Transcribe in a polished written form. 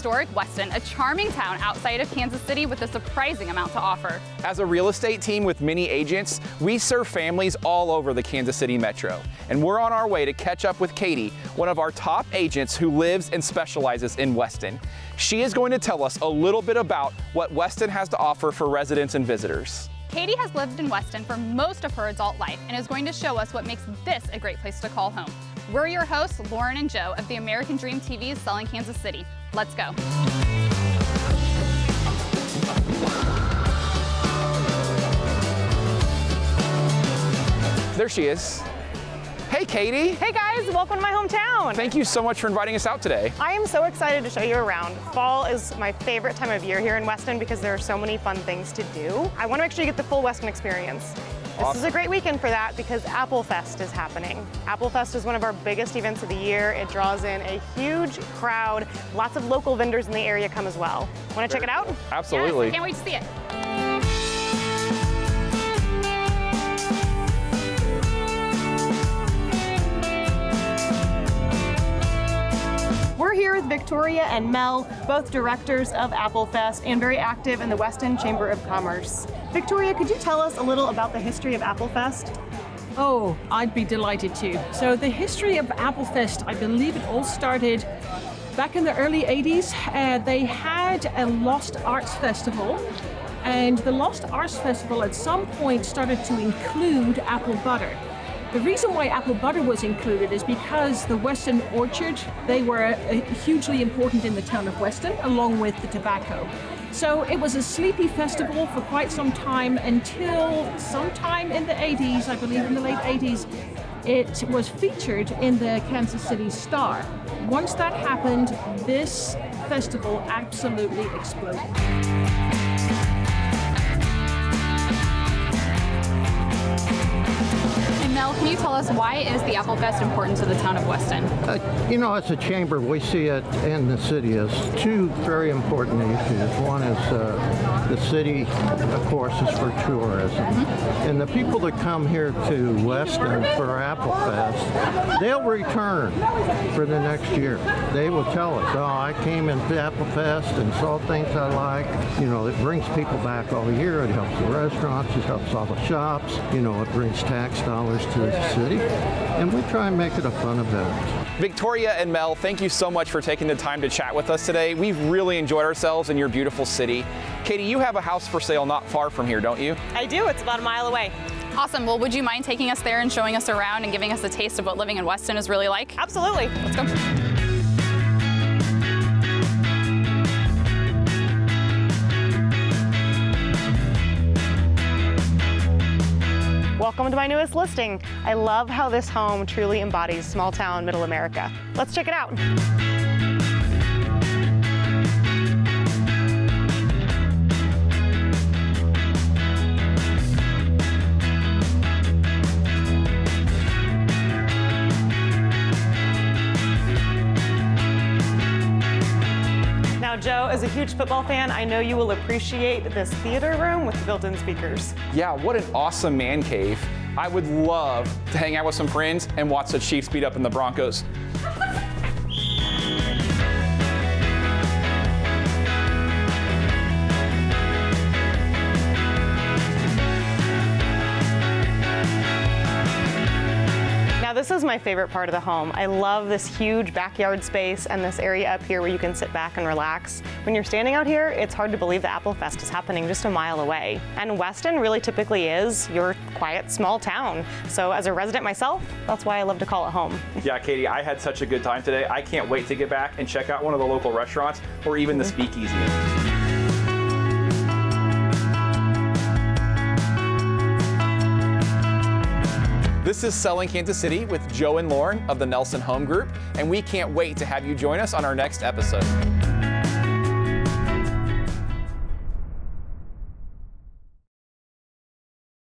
historic Weston, a charming town outside of Kansas City with a surprising amount to offer. As a real estate team with many agents, we serve families all over the Kansas City metro. And we're on our way to catch up with Katy, one of our top agents who lives and specializes in Weston. She is going to tell us a little bit about what Weston has to offer for residents and visitors. Katy has lived in Weston for most of her adult life and is going to show us what makes this a great place to call home. We're your hosts, Lauren and Joe, of the American Dream TV's Selling Kansas City. Let's go. There she is. Hey, Katy. Hey guys, welcome to my hometown. Thank you so much for inviting us out today. I am so excited to show you around. Fall is my favorite time of year here in Weston because there are so many fun things to do. I want to make sure you get the full Weston experience. This is a great weekend for that because Apple Fest is happening. Apple Fest is one of our biggest events of the year. It draws in a huge crowd. Lots of local vendors in the area come as well. Want to check it out? Absolutely. Yes, I can't wait to see it. We're here with Victoria and Mel, both directors of Apple Fest and very active in the Weston Chamber of Commerce. Victoria, could you tell us a little about the history of Apple Fest? Oh, I'd be delighted to. So the history of Apple Fest, I believe it all started back in the early 80s. They had a Lost Arts Festival, and the Lost Arts Festival at some point started to include apple butter. The reason why apple butter was included is because the Weston orchard, they were hugely important in the town of Weston, along with the tobacco. So it was a sleepy festival for quite some time until sometime in the 80s, I believe in the late 80s, it was featured in the Kansas City Star. Once that happened, this festival absolutely exploded. Mel, can you tell us why is the Apple Fest important to the town of Weston? As a chamber, we see it in the city as two very important issues. One is the city, of course, is for tourism. And the people that come here to Weston for Apple Fest, they'll return for the next year. They will tell us, oh, I came into Apple Fest and saw things I like. It brings people back all year. It helps the restaurants, it helps all the shops. It brings tax dollars to the city, and we try and make it a fun event. Victoria and Mel, thank you so much for taking the time to chat with us today. We've really enjoyed ourselves in your beautiful city. Katy, you have a house for sale not far from here, don't you? I do. It's about a mile away. Awesome. Well, would you mind taking us there and showing us around and giving us a taste of what living in Weston is really like? Absolutely. Let's go. Welcome to my newest listing. I love how this home truly embodies small town middle America. Let's check it out. Now, Joe, as a huge football fan, I know you will appreciate this theater room with the built-in speakers. Yeah, what an awesome man cave. I would love to hang out with some friends and watch the Chiefs beat up in the Broncos. This is my favorite part of the home. I love this huge backyard space and this area up here where you can sit back and relax. When you're standing out here, it's hard to believe the Apple Fest is happening just a mile away. And Weston really typically is your quiet, small town. So as a resident myself, that's why I love to call it home. Yeah, Katy, I had such a good time today. I can't wait to get back and check out one of the local restaurants or even the speakeasy. This is Selling Kansas City with Joe and Lauren of the Nelson Home Group, and we can't wait to have you join us on our next episode.